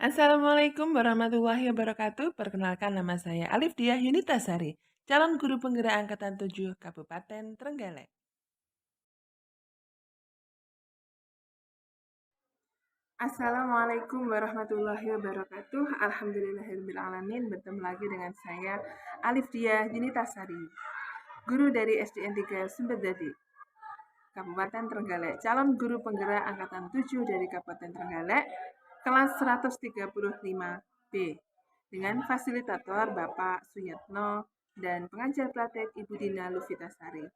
Assalamualaikum warahmatullahi wabarakatuh. Perkenalkan nama saya Alif Diah Yunitasari, calon guru penggerak angkatan 7 Kabupaten Trenggalek. Assalamualaikum warahmatullahi wabarakatuh. Alhamdulillahirrahmanirrahim. Bertemu lagi dengan saya Alif Diah Yunitasari, guru dari SDN 3 Sembedadi, Kabupaten Trenggalek, calon guru penggerak angkatan 7 dari Kabupaten Trenggalek, kelas 135B, dengan fasilitator Bapak Suyatno dan pengajar praktek Ibu Dina Lufitasari.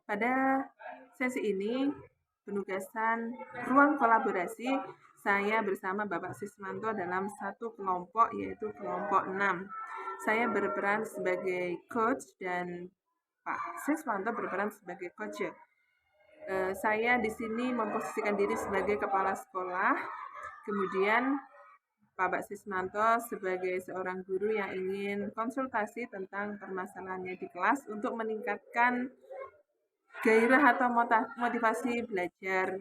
Pada sesi ini, penugasan ruang kolaborasi saya bersama Bapak Sismanto dalam satu kelompok, yaitu kelompok 6. Saya berperan sebagai coach dan Pak Sismanto berperan sebagai coach. Saya di sini memposisikan diri sebagai kepala sekolah, kemudian Pak Sismanto sebagai seorang guru yang ingin konsultasi tentang permasalahannya di kelas untuk meningkatkan gairah atau motivasi belajar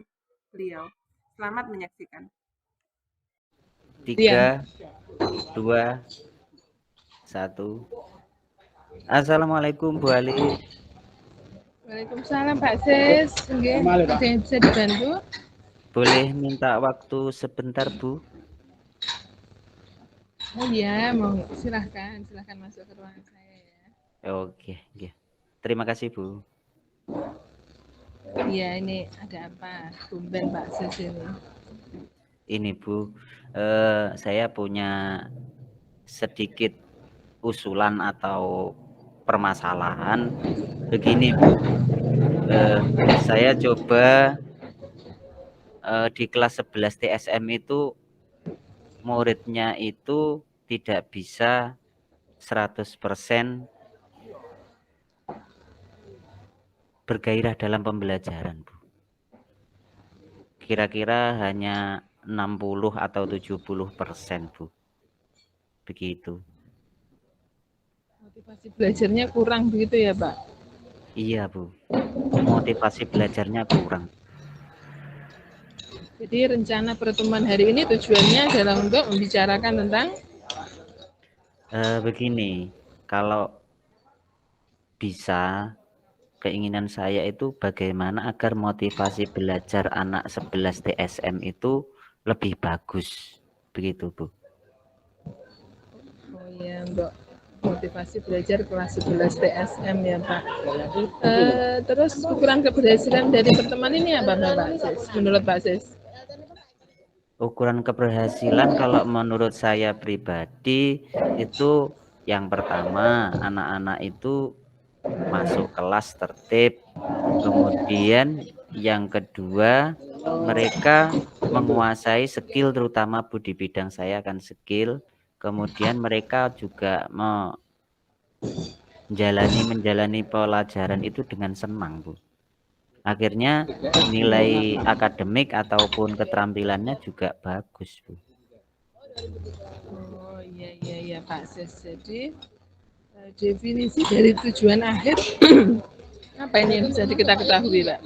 beliau. Selamat menyaksikan. 3, 2, 1. Assalamualaikum Bu Ali. Waalaikumsalam Pak Sis. Ada yang bisa dibantu? Boleh minta waktu sebentar Bu? Oh iya, mau silahkan masuk ke ruangan saya ya. Oke. Terima kasih Bu. Iya, ini ada apa? Tumben Pak Sis ini. Ini Bu, saya punya sedikit usulan atau permasalahan. Begini Bu, saya coba di kelas 11 TSM itu muridnya itu tidak bisa 100% bergairah dalam pembelajaran, Bu. Kira-kira hanya 60 atau 70%, Bu. Begitu. Motivasi belajarnya kurang begitu ya, Pak? Iya, Bu. Motivasi belajarnya kurang. Jadi rencana pertemuan hari ini tujuannya adalah untuk membicarakan tentang begini, kalau bisa, keinginan saya itu bagaimana agar motivasi belajar anak 11 TSM itu lebih bagus. Begitu, Bu. Oh iya, untuk motivasi belajar kelas 11 TSM ya Pak. Terus ukuran keberhasilan dari pertemuan ini apa Pak Sis? Menurut Pak Sis? Ukuran keberhasilan kalau menurut saya pribadi itu yang pertama anak-anak itu masuk kelas tertib, kemudian yang kedua mereka menguasai skill, terutama Bu di bidang saya kan skill, kemudian mereka juga menjalani pelajaran itu dengan senang, Bu. Akhirnya nilai akademik ataupun keterampilannya juga bagus, Bu. Oh iya Pak Sis. Jadi definisi dari tujuan akhir apa ini yang bisa kita ketahui Pak?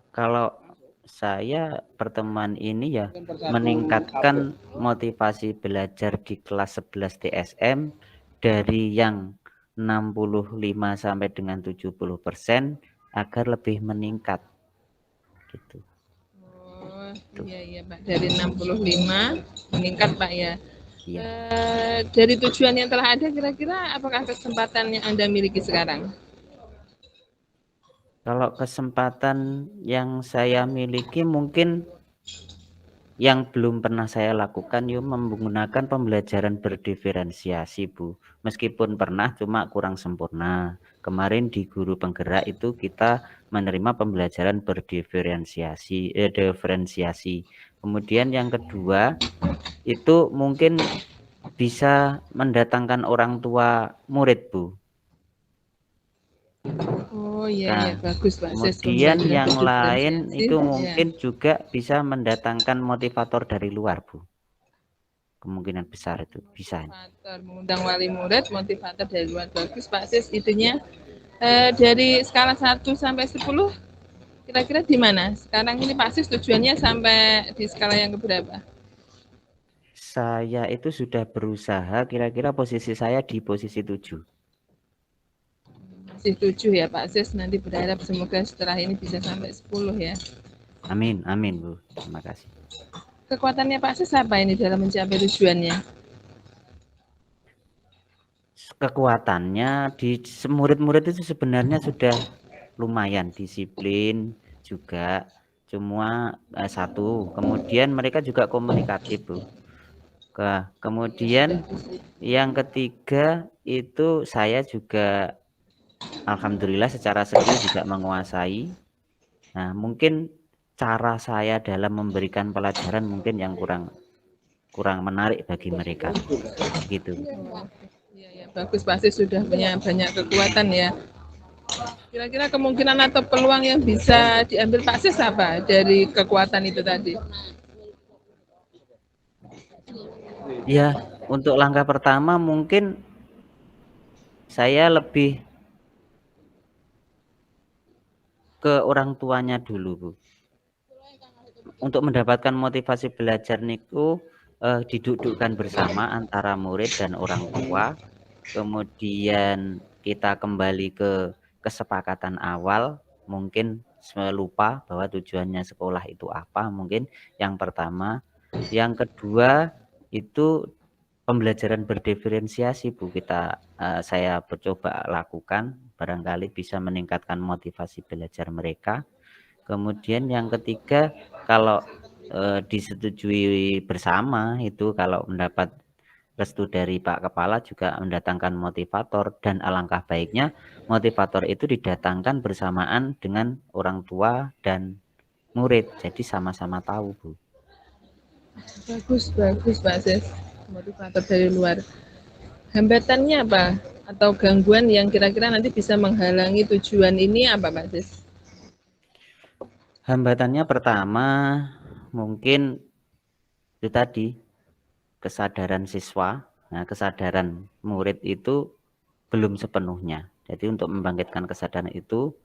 Kalau saya pertemuan ini ya meningkatkan motivasi belajar di kelas 11 TSM dari yang 65 sampai dengan 70% agar lebih meningkat gitu. Oh iya Pak, dari 65 meningkat Pak ya. Iya. Dari tujuan yang telah ada kira-kira apakah kesempatan yang Anda miliki sekarang? Kalau kesempatan yang saya miliki mungkin yang belum pernah saya lakukan yuk menggunakan pembelajaran berdiferensiasi, Bu. Meskipun pernah cuma kurang sempurna. Kemarin di guru penggerak itu kita menerima pembelajaran berdiferensiasi, diferensiasi. Kemudian yang kedua itu mungkin bisa mendatangkan orang tua murid, Bu. Oh iya bagus Pak. Kemudian yang lain itu mungkin juga bisa mendatangkan motivator dari luar, Bu. Kemungkinan besar itu bisa. Motivator, mengundang wali murid, motivator dari luar, bagus Pak Sis. Itunya dari skala 1 sampai 10 kira-kira di mana? Sekarang ini Pak Sis tujuannya sampai di skala yang keberapa? Saya itu sudah berusaha, kira-kira posisi saya di posisi 7. Masih 7 ya Pak Sis, nanti berharap semoga setelah ini bisa sampai 10 ya. Amin, amin Bu. Terima kasih. Kekuatannya Pak Sis apa ini dalam mencapai tujuannya? Kekuatannya di murid-murid itu sebenarnya sudah lumayan disiplin juga, cuma satu. Kemudian mereka juga komunikatif Bu. Kemudian yang ketiga itu saya juga alhamdulillah secara skill juga menguasai. Nah, mungkin cara saya dalam memberikan pelajaran mungkin yang kurang menarik bagi mereka. Gitu. Iya ya, bagus Pak Sis sudah punya banyak kekuatan ya. Kira-kira kemungkinan atau peluang yang bisa diambil Pak Sis apa dari kekuatan itu tadi? Ya, untuk langkah pertama mungkin saya lebih ke orang tuanya dulu, Bu. Untuk mendapatkan motivasi belajar niku didudukkan bersama antara murid dan orang tua. Kemudian kita kembali ke kesepakatan awal, mungkin lupa bahwa tujuannya sekolah itu apa, mungkin yang pertama. Yang kedua itu pembelajaran berdiferensiasi Bu, saya coba lakukan, barangkali bisa meningkatkan motivasi belajar mereka. Kemudian yang ketiga, kalau disetujui bersama itu kalau mendapat restu dari Pak Kepala juga mendatangkan motivator, dan alangkah baiknya motivator itu didatangkan bersamaan dengan orang tua dan murid, jadi sama-sama tahu Bu. Bagus Pak Sis, motivator dari luar. Hambatannya apa? Atau gangguan yang kira-kira nanti bisa menghalangi tujuan ini apa Pak Sis? Hambatannya pertama mungkin itu tadi, kesadaran siswa. Nah, kesadaran murid itu belum sepenuhnya. Jadi untuk membangkitkan kesadaran itu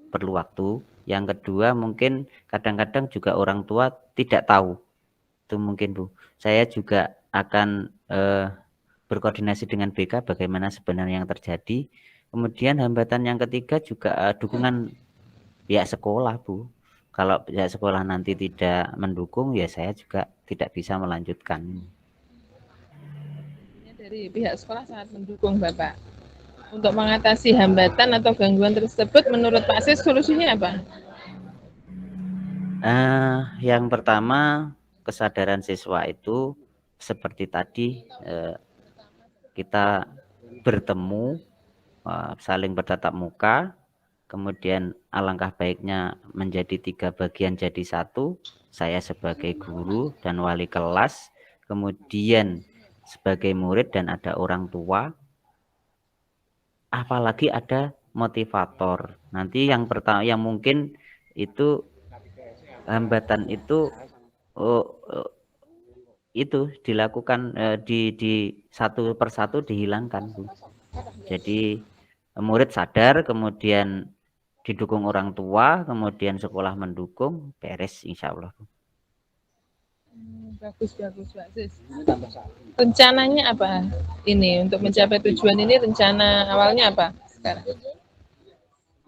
perlu waktu. Yang kedua mungkin kadang-kadang juga orang tua tidak tahu. Itu mungkin Bu. Saya juga akan berkoordinasi dengan BK bagaimana sebenarnya yang terjadi. Kemudian hambatan yang ketiga juga dukungan pihak sekolah Bu. Kalau pihak sekolah nanti tidak mendukung, ya saya juga tidak bisa melanjutkan. Dari pihak sekolah sangat mendukung Bapak. Untuk mengatasi hambatan atau gangguan tersebut, menurut Pak Sis solusinya apa? Yang pertama, kesadaran siswa itu seperti tadi, kita bertemu, saling bertatap muka. Kemudian alangkah baiknya menjadi 3 bagian jadi satu, saya sebagai guru dan wali kelas, kemudian sebagai murid dan ada orang tua, apalagi ada motivator. Nanti yang pertama yang mungkin itu hambatan itu itu dilakukan di satu persatu dihilangkan Bu. Jadi murid sadar, kemudian didukung orang tua, kemudian sekolah mendukung, beres insya Allah. Bagus Pak Sis. Rencananya apa ini untuk mencapai tujuan ini? Rencana awalnya apa sekarang?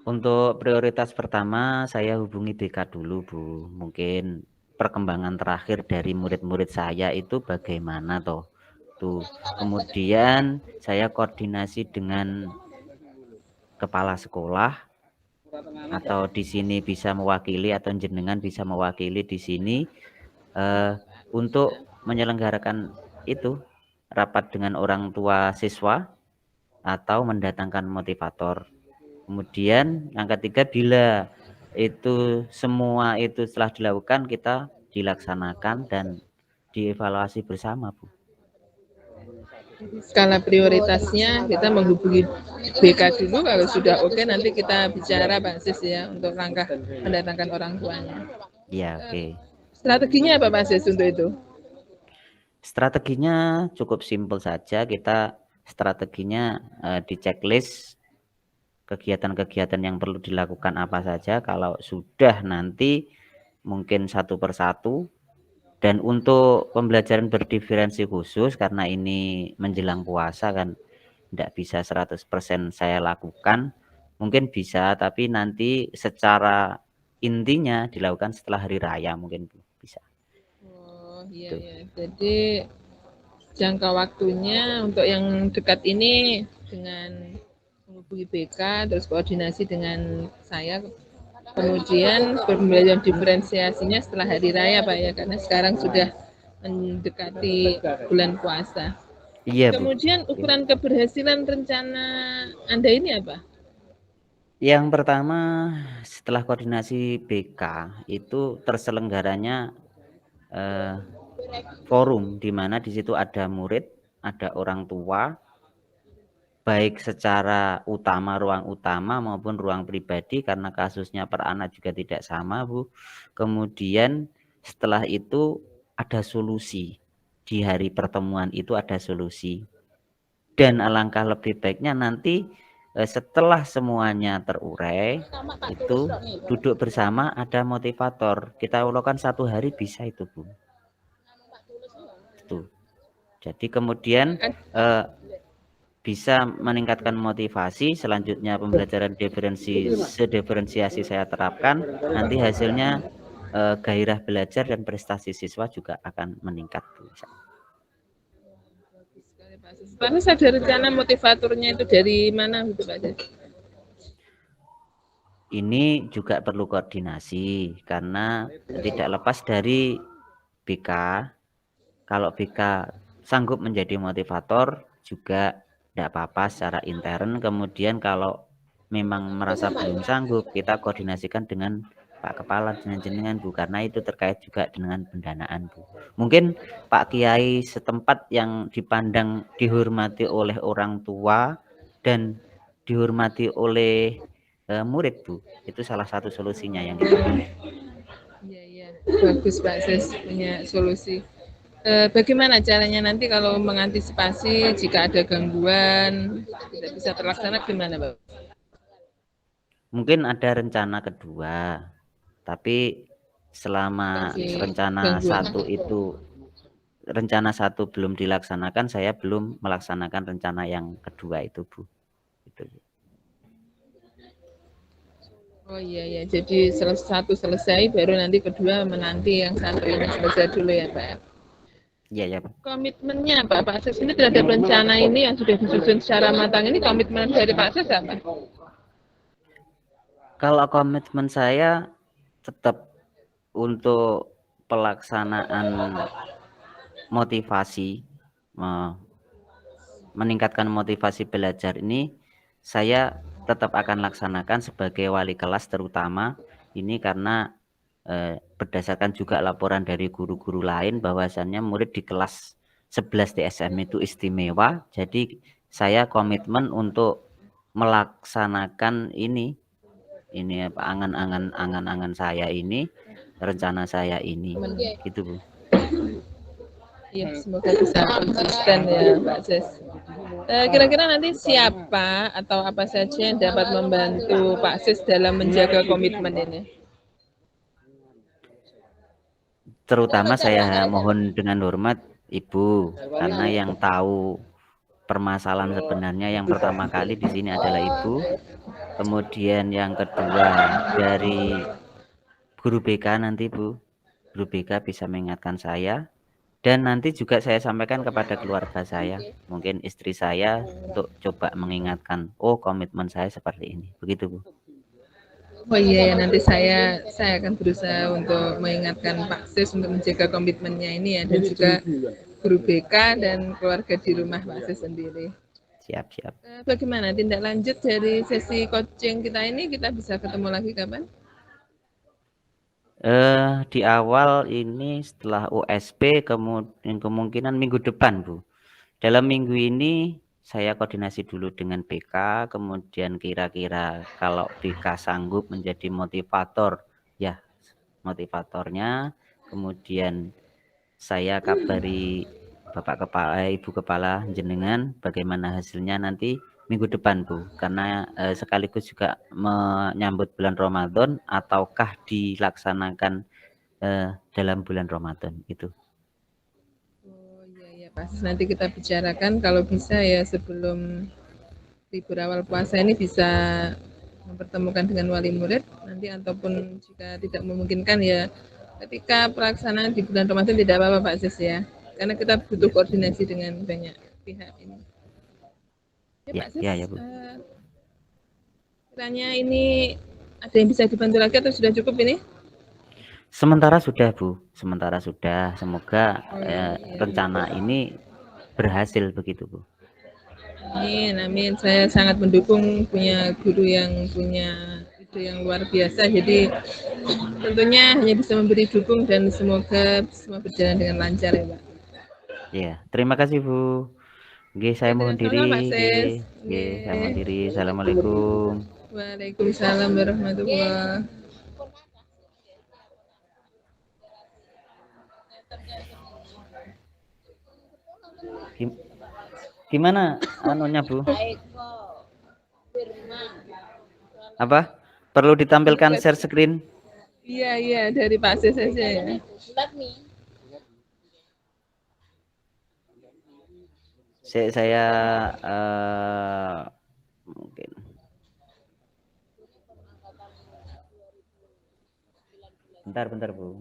Untuk prioritas pertama saya hubungi BK dulu Bu. Mungkin perkembangan terakhir dari murid-murid saya itu bagaimana toh. Tuh. Kemudian saya koordinasi dengan kepala sekolah, atau di sini bisa mewakili atau jenengan bisa mewakili di sini untuk menyelenggarakan itu rapat dengan orang tua siswa atau mendatangkan motivator. Kemudian yang ketiga, bila itu semua itu setelah dilakukan, kita dilaksanakan dan dievaluasi bersama Bu. Skala prioritasnya kita menghubungi BK dulu, kalau sudah oke nanti kita bicara Pak Sis ya untuk langkah mendatangkan orang tuanya. Ya, oke. Strateginya apa Pak Sis untuk itu? Strateginya cukup simpel saja, kita strateginya di checklist kegiatan-kegiatan yang perlu dilakukan apa saja. Kalau sudah nanti mungkin satu persatu Dan untuk pembelajaran berdiferensi khusus karena ini menjelang puasa kan tidak bisa 100% saya lakukan, mungkin bisa tapi nanti secara intinya dilakukan setelah hari raya mungkin Bu, bisa. Oh iya Tuh. ya. Jadi jangka waktunya untuk yang dekat ini dengan menghubungi BK terus koordinasi dengan saya, kemudian pembelajaran diferensiasinya setelah hari raya Pak ya, karena sekarang sudah mendekati bulan puasa. Iya Bu. Kemudian ukuran keberhasilan rencana Anda ini apa? Yang pertama setelah koordinasi BK itu terselenggaranya forum di mana di situ ada murid, ada orang tua, baik secara ruang utama maupun ruang pribadi karena kasusnya per anak juga tidak sama Bu. Kemudian setelah itu ada solusi, di hari pertemuan itu ada solusi, dan alangkah lebih baiknya nanti setelah semuanya terurai itu duduk bersama, ada motivator, kita lakukan 1 hari bisa itu Bu. Itu jadi kemudian bisa meningkatkan motivasi. Selanjutnya pembelajaran diferensiasi saya terapkan, nanti hasilnya gairah belajar dan prestasi siswa juga akan meningkat. Pak Sis, ada rencana motivatornya itu dari mana gitu Pak Sis? Ini juga perlu koordinasi karena tidak lepas dari BK. Kalau BK sanggup menjadi motivator juga tidak apa-apa secara intern. Kemudian kalau memang merasa belum sanggup, kita koordinasikan dengan Pak Kepala, dengan jenengan Bu, karena itu terkait juga dengan pendanaan Bu. Mungkin Pak Kiai setempat yang dipandang dihormati oleh orang tua dan dihormati oleh murid Bu, itu salah satu solusinya yang kita pilih. Iya iya, bagus Pak Sis punya solusi. Bagaimana caranya nanti kalau mengantisipasi jika ada gangguan tidak bisa terlaksana gimana Pak? Mungkin ada rencana kedua, tapi selama rencana satu belum dilaksanakan, saya belum melaksanakan rencana yang kedua itu Bu. Itu. Oh iya ya, jadi satu selesai baru nanti kedua menanti yang satu ini selesai dulu ya Pak. Iya ya Pak. Komitmennya Pak Sis ini terhadap rencana ini yang sudah disusun secara matang ini, komitmen dari Pak Sis apa? Kalau komitmen saya tetap untuk pelaksanaan motivasi, meningkatkan motivasi belajar ini, saya tetap akan laksanakan sebagai wali kelas terutama ini karena berdasarkan juga laporan dari guru-guru lain bahwasannya murid di kelas 11 TSM itu istimewa. Jadi saya komitmen untuk melaksanakan ini apa angan-angan saya ini, rencana saya ini, gitu Bu. Iya, semoga bisa konsisten ya Pak Sis. Kira-kira nanti siapa atau apa saja yang dapat membantu Pak Sis dalam menjaga komitmen ini? Terutama saya mohon dengan hormat Ibu, karena yang tahu permasalahan sebenarnya yang pertama kali di sini adalah Ibu. Kemudian yang kedua dari guru BK nanti Bu, guru BK bisa mengingatkan saya. Dan nanti juga saya sampaikan kepada keluarga saya, mungkin istri saya, untuk coba mengingatkan, oh komitmen saya seperti ini, begitu Bu. Oh iya ya, nanti saya akan berusaha untuk mengingatkan Pak Sis untuk menjaga komitmennya ini ya, dan juga guru BK dan keluarga di rumah Pak Sis sendiri. Siap. Bagaimana tindak lanjut dari sesi coaching kita ini, kita bisa ketemu lagi kapan? Di awal ini setelah USP kemungkinan minggu depan Bu. Dalam minggu ini saya koordinasi dulu dengan BK, kemudian kira-kira kalau BK sanggup menjadi motivator, ya motivatornya, kemudian saya kabari Bapak Kepala, Ibu Kepala jenengan bagaimana hasilnya nanti minggu depan Bu, karena sekaligus juga menyambut bulan Ramadan, ataukah dilaksanakan dalam bulan Ramadan itu. Oh iya Pak, nanti kita bicarakan kalau bisa ya sebelum libur awal puasa ini bisa mempertemukan dengan wali murid nanti, ataupun jika tidak memungkinkan ya ketika pelaksanaan di bulan Ramadan tidak apa-apa Pak Sis ya, karena kita butuh koordinasi dengan banyak pihak ini. Ya Pak Sis, Ya Bu. kiranya ini ada yang bisa dibantu lagi atau sudah cukup ini? Sementara sudah Bu, sementara sudah. Semoga rencana ini berhasil begitu Bu. Amin, amin. Saya sangat mendukung punya guru yang punya ide yang luar biasa. Jadi tentunya hanya bisa memberi dukung dan semoga semua berjalan dengan lancar ya Pak. Ya, terima kasih Bu. Oke, saya mohon diri. Saya mohon diri. Assalamualaikum. Waalaikumsalam warahmatullahi. Gimana anunya Bu? Apa? Perlu ditampilkan share screen? Iya, dari Pak Sis saja ya. Saya mungkin. Bentar Bu.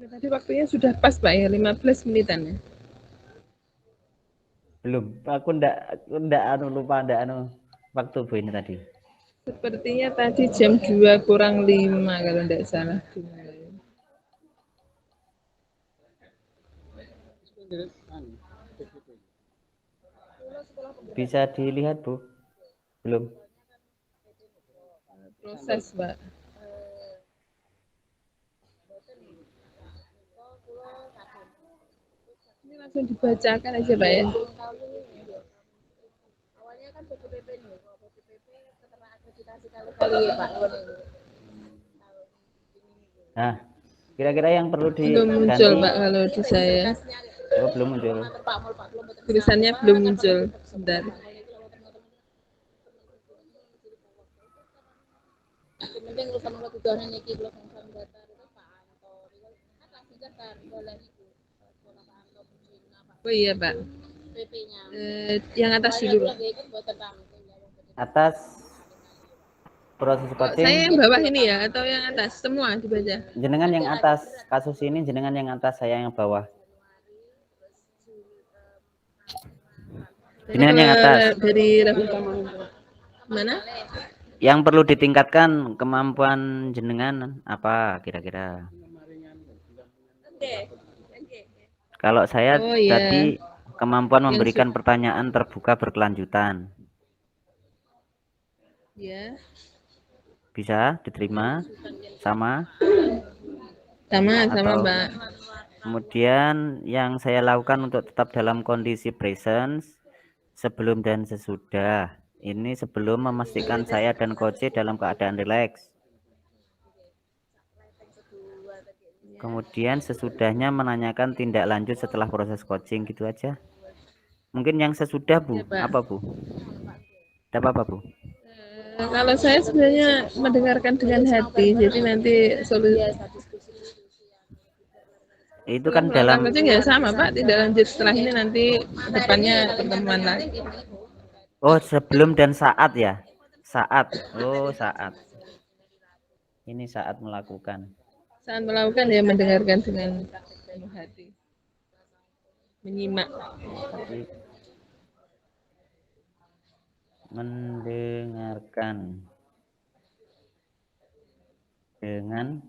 Tadi waktunya sudah pas Pak ya, 15 menitan ya. Belum, aku ndak lupa waktu Bu ini tadi. Sepertinya tadi jam 2 kurang 5 kalau tidak salah. Bisa dilihat Bu? Belum. Proses Pak. Ini langsung dibacakan aja Pak ya. Nah, kira-kira yang perlu diganti. Belum muncul Pak kalau di saya. Oh, belum muncul. Tulisannya belum muncul. Sebentar. Oh iya Pak. Yang atas dulu Pak. Atas proses coaching. Saya yang bawah ini ya atau yang atas? Semua dibaca. Jenengan yang atas, kasus ini jenengan yang atas, saya yang bawah. Jenengan yang atas. Dari mana? Yang perlu ditingkatkan kemampuan jenengan apa kira-kira? Kalau saya tadi kemampuan memberikan pertanyaan terbuka berkelanjutan. Ya. Bisa diterima? Sama Mbak. Kemudian yang saya lakukan untuk tetap dalam kondisi presence sebelum dan sesudah. Ini sebelum memastikan saya dan coach dalam keadaan rileks. Kemudian sesudahnya menanyakan tindak lanjut setelah proses coaching, gitu aja. Mungkin yang sesudah Bu, ya, apa Bu? Tidak apa-apa Bu? Kalau saya sebenarnya mendengarkan dengan hati, jadi nanti solusi. Itu kan dalam coaching ya sama Pak, tidak lanjut setelah ini nanti depannya pertemuan lagi. Oh, sebelum dan saat ya? Saat. Oh, saat. Ini saat melakukan. Saat melakukan ya mendengarkan dengan penuh hati. Menyimak. Mendengarkan dengan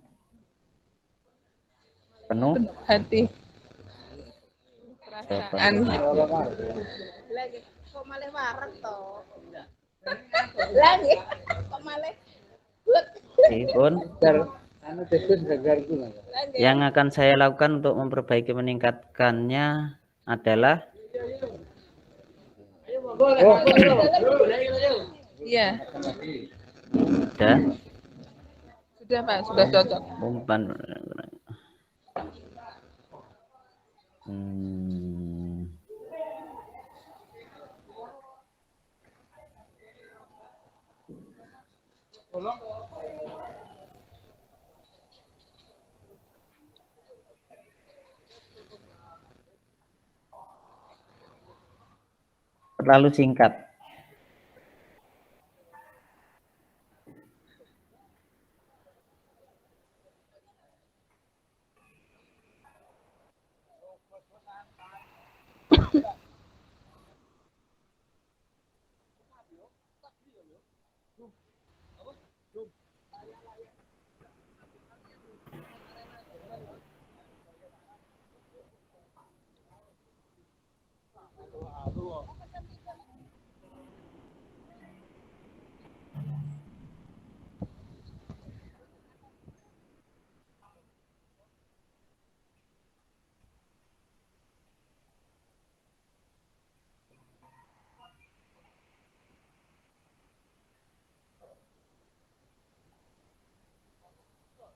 penuh hati. Perasaan. Lagi kok malah wareg to. Lagi kok malah Pun Yang akan saya lakukan untuk memperbaiki meningkatkannya adalah Iya, sudah sudah Pak, sudah cocok. umpan. Hmm. Terlalu singkat.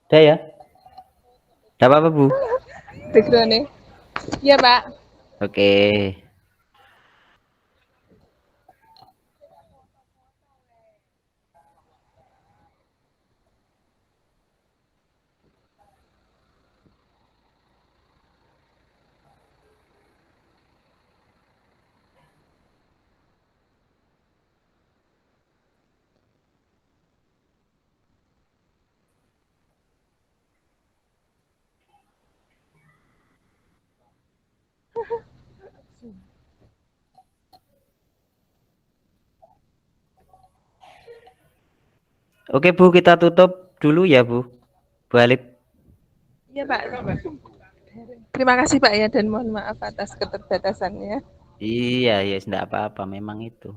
Udah ya? Udah apa-apa, Bu? Background-nya. Iya Pak. Oke. Oke, Bu, kita tutup dulu ya, Bu. Bu Alif. Iya Pak. Terima kasih Pak ya, dan mohon maaf atas keterbatasannya. Iya, ya, enggak apa-apa, memang itu.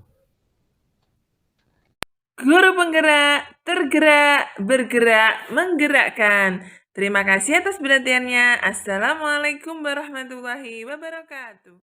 Guru penggerak, tergerak, bergerak, menggerakkan. Terima kasih atas perhatiannya. Assalamualaikum warahmatullahi wabarakatuh.